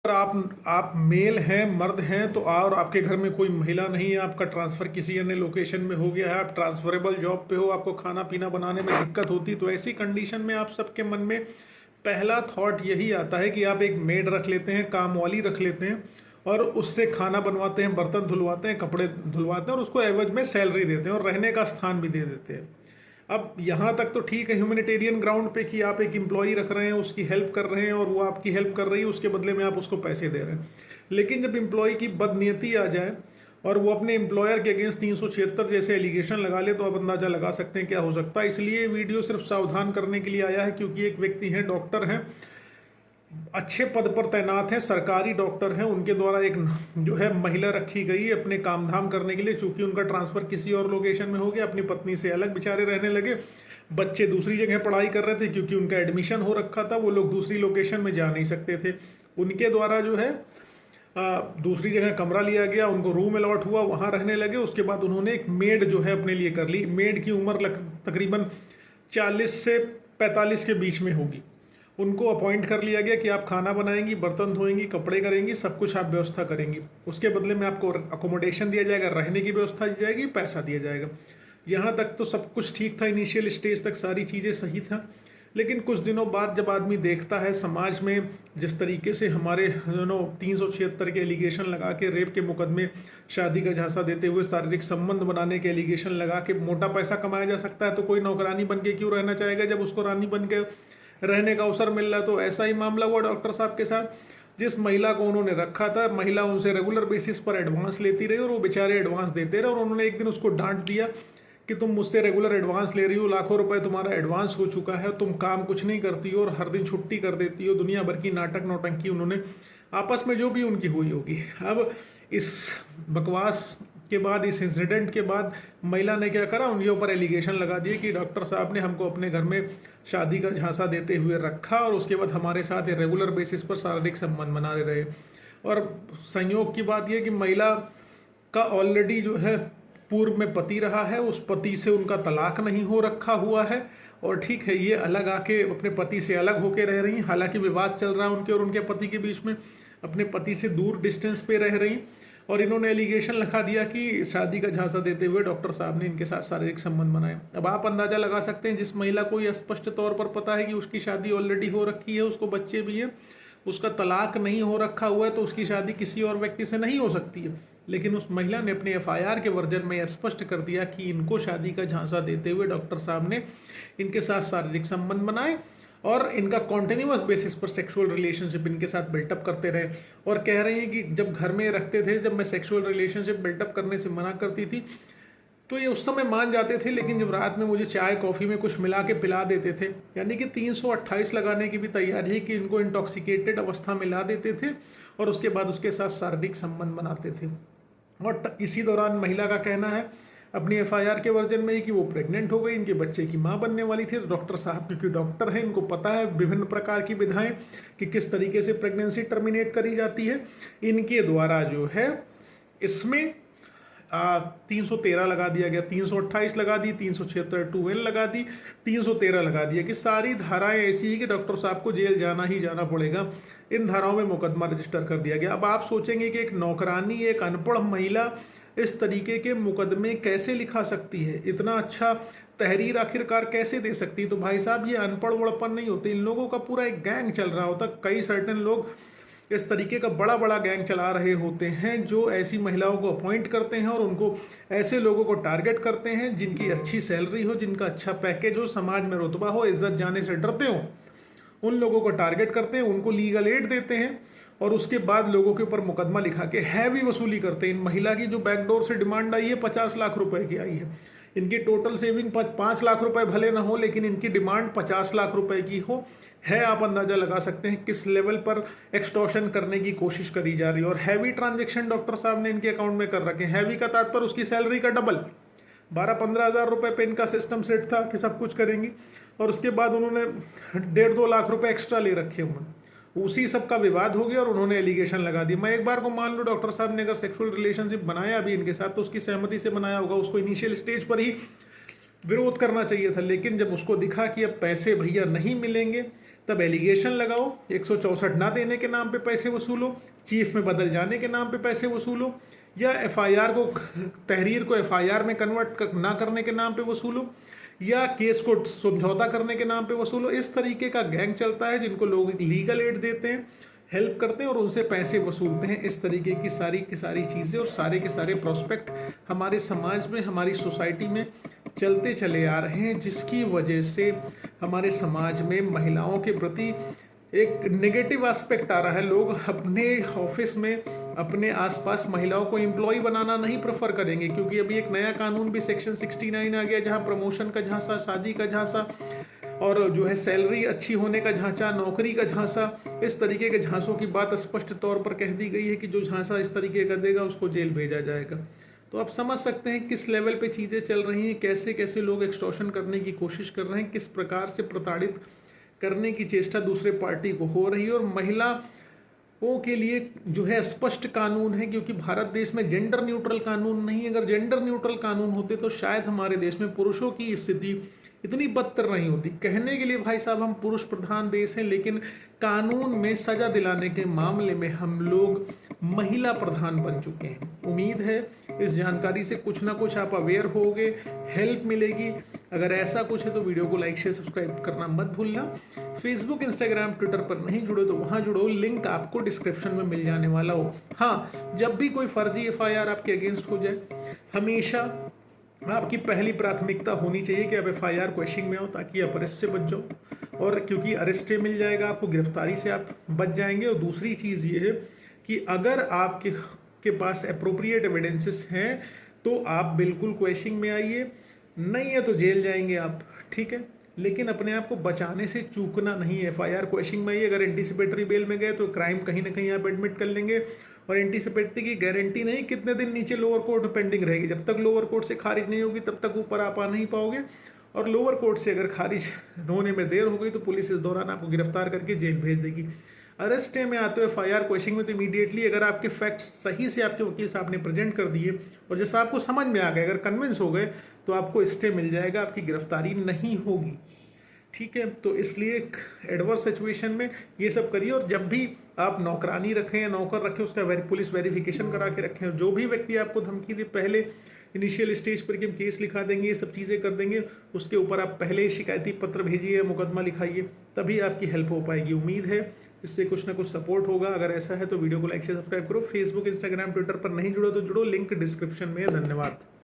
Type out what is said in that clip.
अगर आप मेल हैं, मर्द हैं तो और आपके घर में कोई महिला नहीं है, आपका ट्रांसफ़र किसी अन्य लोकेशन में हो गया है, आप ट्रांसफरेबल जॉब पे हो, आपको खाना पीना बनाने में दिक्कत होती, तो ऐसी कंडीशन में आप सबके मन में पहला थॉट यही आता है कि आप एक मेड रख लेते हैं, काम वाली रख लेते हैं और उससे खाना बनवाते हैं, बर्तन धुलवाते हैं, कपड़े धुलवाते हैं और उसको एवज में सैलरी देते हैं और रहने का स्थान भी दे देते हैं। अब यहाँ तक तो ठीक है ह्यूमैनिटेरियन ग्राउंड पे कि आप एक एम्प्लॉई रख रहे हैं, उसकी हेल्प कर रहे हैं और वो आपकी हेल्प कर रही है, उसके बदले में आप उसको पैसे दे रहे हैं। लेकिन जब एम्प्लॉय की बदनीयती आ जाए और वो अपने एम्प्लॉयर के अगेंस्ट 376 जैसे एलिगेशन लगा ले, तो आप अंदाज़ा लगा सकते हैं क्या हो सकता है। इसलिए वीडियो सिर्फ सावधान करने के लिए आया है, क्योंकि एक व्यक्ति हैं, डॉक्टर हैं, अच्छे पद पर तैनात हैं, सरकारी डॉक्टर हैं, उनके द्वारा एक जो है महिला रखी गई है अपने काम धाम करने के लिए। चूंकि उनका ट्रांसफ़र किसी और लोकेशन में हो गया, अपनी पत्नी से अलग बेचारे रहने लगे, बच्चे दूसरी जगह पढ़ाई कर रहे थे, क्योंकि उनका एडमिशन हो रखा था, वो लोग दूसरी लोकेशन में जा नहीं सकते थे। उनके द्वारा जो है दूसरी जगह कमरा लिया गया, उनको रूम अलॉट हुआ, वहाँ रहने लगे। उसके बाद उन्होंने एक मेड जो है अपने लिए कर ली। मेड की उम्र तकरीबन 40 से 45 के बीच में होगी। उनको अपॉइंट कर लिया गया कि आप खाना बनाएंगी, बर्तन धोएंगी, कपड़े करेंगी, सब कुछ आप व्यवस्था करेंगी। उसके बदले में आपको अकोमोडेशन दिया जाएगा, रहने की व्यवस्था दी जाएगी, पैसा दिया जाएगा। यहाँ तक तो सब कुछ ठीक था, इनिशियल स्टेज तक सारी चीज़ें सही था। लेकिन कुछ दिनों बाद जब आदमी देखता है समाज में जिस तरीके से हमारे 376 के एलिगेशन लगा के, रेप के मुकदमे, शादी का झांसा देते हुए, शारीरिक संबंध बनाने के एलिगेशन लगा के मोटा पैसा कमाया जा सकता है, तो कोई नौकरानी बन के क्यों रहना चाहेगा जब उसको रानी बन के रहने का अवसर मिल रहा है। तो ऐसा ही मामला हुआ डॉक्टर साहब के साथ। जिस महिला को उन्होंने रखा था, महिला उनसे रेगुलर बेसिस पर एडवांस लेती रही और वो बेचारे एडवांस देते रहे, और उन्होंने एक दिन उसको डांट दिया कि तुम मुझसे रेगुलर एडवांस ले रही हो, लाखों रुपए तुम्हारा एडवांस हो चुका है, तुम काम कुछ नहीं करती हो और हर दिन छुट्टी कर देती हो। दुनिया भर की नाटक नौटंकी उन्होंने आपस में जो भी उनकी हुई होगी। अब इस बकवास के बाद, इस इंसिडेंट के बाद महिला ने क्या करा, उनके ऊपर एलिगेशन लगा दिए कि डॉक्टर साहब ने हमको अपने घर में शादी का झांसा देते हुए रखा और उसके बाद हमारे साथ रेगुलर बेसिस पर शारीरिक संबंध बना रहे। और संयोग की बात यह कि महिला का ऑलरेडी जो है पूर्व में पति रहा है, उस पति से उनका तलाक नहीं हो रखा हुआ है, और ठीक है ये अलग आके अपने पति से अलग होके रह रही हैं। हालांकि विवाद चल रहा है उनके और उनके पति के बीच में, अपने पति से दूर डिस्टेंस पे रह रही। और इन्होंने एलिगेशन लिखा दिया कि शादी का झांसा देते हुए डॉक्टर साहब ने इनके साथ शारीरिक संबंध बनाए। अब आप अंदाजा लगा सकते हैं, जिस महिला को यह स्पष्ट तौर पर पता है कि उसकी शादी ऑलरेडी हो रखी है, उसको बच्चे भी हैं, उसका तलाक नहीं हो रखा हुआ है, तो उसकी शादी किसी और व्यक्ति से नहीं हो सकती है। लेकिन उस महिला ने अपने एफआईआर के वर्जन में यह स्पष्ट कर दिया कि इनको शादी का झांसा देते हुए डॉक्टर साहब ने इनके साथ शारीरिक संबंध बनाए और इनका कॉन्टिन्यूअस बेसिस पर सेक्सुअल रिलेशनशिप इनके साथ बिल्टअप करते रहे। और कह रही हैं कि जब घर में रखते थे, जब मैं सेक्सुअल रिलेशनशिप बिल्टअप करने से मना करती थी तो ये उस समय मान जाते थे, लेकिन जब रात में मुझे चाय कॉफ़ी में कुछ मिला के पिला देते थे, यानी कि 328 लगाने की भी तैयारी है कि इनको इंटॉक्सिकेटेड अवस्था में ला देते थे और उसके बाद उसके साथ शारीरिक संबंध बनाते थे। और इसी दौरान महिला का कहना है अपनी एफआईआर के वर्जन में ही कि वो प्रेग्नेंट हो गई, इनके बच्चे की मां बनने वाली थी। डॉक्टर साहब क्योंकि डॉक्टर हैं, इनको पता है विभिन्न प्रकार की विधाएं कि किस तरीके से प्रेगनेंसी टर्मिनेट करी जाती है। इनके द्वारा जो है इसमें 313 लगा दिया गया, 328 लगा दी, 376 2L लगा दी, 313 लगा दिया कि सारी धाराएं ऐसी ही कि डॉक्टर साहब को जेल जाना ही जाना पड़ेगा। इन धाराओं में मुकदमा रजिस्टर कर दिया गया। अब आप सोचेंगे कि एक नौकरानी, एक अनपढ़ महिला इस तरीके के मुकदमे कैसे लिखा सकती है, इतना अच्छा तहरीर आखिरकार कैसे दे सकती है। तो भाई साहब ये अनपढ़ वड़पन नहीं होते, इन लोगों का पूरा एक गैंग चल रहा होता। कई सर्टेन लोग इस तरीके का बड़ा बड़ा गैंग चला रहे होते हैं जो ऐसी महिलाओं को अपॉइंट करते हैं और उनको ऐसे लोगों को टारगेट करते हैं जिनकी अच्छी सैलरी हो, जिनका अच्छा पैकेज हो, समाज में रुतबा हो, इज्जत जाने से डरते हो, उन लोगों को टारगेट करते हैं, उनको लीगल एड देते हैं और उसके बाद लोगों के ऊपर मुकदमा लिखा के हैवी वसूली करते हैं। इन महिला की जो बैकडोर से डिमांड आई है 50 लाख रुपए की आई है। इनकी टोटल सेविंग 5 लाख रुपए भले ना हो, लेकिन इनकी डिमांड 50 लाख रुपए की हो है। आप अंदाजा लगा सकते हैं किस लेवल पर एक्सटॉर्शन करने की कोशिश करी जा रही है। और हैवी ट्रांजेक्शन डॉक्टर साहब ने इनके अकाउंट में कर रखे हैं। हैवी का तात्पर्य उसकी सैलरी का डबल, 12-15 हज़ार रुपए पे इनका सिस्टम सेट था कि सब कुछ करेंगी, और उसके बाद उन्होंने 1.5-2 लाख रुपए एक्स्ट्रा ले रखे हुए। उसी सब का विवाद हो गया और उन्होंने एलिगेशन लगा दी। मैं एक बार को मान लूँ डॉक्टर साहब ने अगर सेक्सुअल रिलेशनशिप बनाया अभी इनके साथ तो उसकी सहमति से बनाया होगा, उसको इनिशियल स्टेज पर ही विरोध करना चाहिए था। लेकिन जब उसको दिखा कि अब पैसे भैया नहीं मिलेंगे, तब एलिगेशन लगाओ, 164 ना देने के नाम पे पैसे वसूलो, चीफ में बदल जाने के नाम पे पैसे वसूलो, या एफआईआर को, तहरीर को एफआईआर में कन्वर्ट ना करने के नाम पे वसूलो, या केस को समझौता करने के नाम पे वसूलो। इस तरीके का गैंग चलता है जिनको लोग लीगल एड देते हैं, हेल्प करते हैं और उनसे पैसे वसूलते हैं। इस तरीके की सारी चीज़ें और सारे के सारे प्रोस्पेक्ट हमारे समाज में, हमारी सोसाइटी में चलते चले आ रहे हैं, जिसकी वजह से हमारे समाज में महिलाओं के प्रति एक नेगेटिव एस्पेक्ट आ रहा है। लोग अपने ऑफिस में, अपने आसपास महिलाओं को एम्प्लॉय बनाना नहीं प्रेफर करेंगे, क्योंकि अभी एक नया कानून भी सेक्शन 69 आ गया, जहां प्रमोशन का झांसा, शादी का झांसा और जो है सैलरी अच्छी होने का झांसा, नौकरी का झांसा, इस तरीके के झांसों की बात स्पष्ट तौर पर कह दी गई है कि जो झांसा इस तरीके का देगा उसको जेल भेजा जाएगा। तो आप समझ सकते हैं किस लेवल पे चीज़ें चल रही हैं, कैसे कैसे लोग एक्सटॉर्शन करने की कोशिश कर रहे हैं, किस प्रकार से प्रताड़ित करने की चेष्टा दूसरे पार्टी को हो रही है। और महिलाओं के लिए जो है स्पष्ट कानून है, क्योंकि भारत देश में जेंडर न्यूट्रल कानून नहीं है। अगर जेंडर न्यूट्रल कानून होते तो शायद हमारे देश में पुरुषों की स्थिति इतनी बदतर नहीं होती। कहने के लिए भाई साहब हम पुरुष प्रधान देश हैं, लेकिन कानून में सजा दिलाने के मामले में हम लोग महिला प्रधान बन चुके हैं। उम्मीद है इस जानकारी से कुछ ना कुछ आप अवेयर होगे, हेल्प मिलेगी। अगर ऐसा कुछ है तो वीडियो को लाइक शेयर सब्सक्राइब करना मत भूलना। फेसबुक, इंस्टाग्राम, ट्विटर पर नहीं जुड़े तो वहां जुड़ो, लिंक आपको डिस्क्रिप्शन में मिल जाने वाला हो। हाँ, जब भी कोई फर्जी एफआईआर आपके अगेंस्ट हो जाए, हमेशा आपकी पहली प्राथमिकता होनी चाहिए कि आप एफआईआर क्वेश्चनिंग में हो, ताकि आप अरेस्ट से बच जाओ। और क्योंकि अरेस्ट से मिल जाएगा आपको, गिरफ्तारी से आप बच जाएंगे। और दूसरी चीज़ ये है कि अगर आपके पास अप्रोप्रिएट एविडेंसेस हैं तो आप बिल्कुल क्वेश्चनिंग में आइए, नहीं है तो जेल जाएंगे आप, ठीक है। लेकिन अपने आप को बचाने से चूकना नहीं है। एफआईआर क्वेश्चनिंग में आइए। अगर एंटीसिपेटरी बेल में गए तो क्राइम कहीं ना कहीं आप एडमिट कर लेंगे, और एंटीसिपेटरी की गारंटी नहीं कितने दिन नीचे लोअर कोर्ट में पेंडिंग रहेगी। जब तक लोअर कोर्ट से खारिज नहीं होगी तब तक ऊपर आप आ नहीं पाओगे, और लोअर कोर्ट से अगर खारिज होने में देर हो गई तो पुलिस इस दौरान आपको गिरफ्तार करके जेल भेज देगी। अरेस्ट में आते हो एफआईआर क्वेश्चनिंग में तो इमीडिएटली अगर आपके फैक्ट्स सही से आपके वकील साहब ने प्रेजेंट कर दिए और जैसा आपको समझ में आ गए, अगर कन्विंस हो गए, तो आपको स्टे मिल जाएगा, आपकी गिरफ्तारी नहीं होगी, ठीक है। तो इसलिए एडवर्स सिचुएशन में ये सब करिए। और जब भी आप नौकरानी रखें या नौकर रखें, उसका पुलिस वेरिफिकेशन करा के रखें। जो भी व्यक्ति आपको धमकी दे, पहले इनिशियल स्टेज पर कि हम केस लिखा देंगे, ये सब चीज़ें कर देंगे, उसके ऊपर आप पहले शिकायती पत्र भेजिए, मुकदमा लिखाइए, तभी आपकी हेल्प हो पाएगी। उम्मीद है इससे कुछ ना कुछ सपोर्ट होगा। अगर ऐसा है तो वीडियो को लाइक शेयर सब्सक्राइब करो। फेसबुक, इंस्टाग्राम, ट्विटर पर नहीं जुड़ो तो जुड़ो, लिंक डिस्क्रिप्शन में है। धन्यवाद।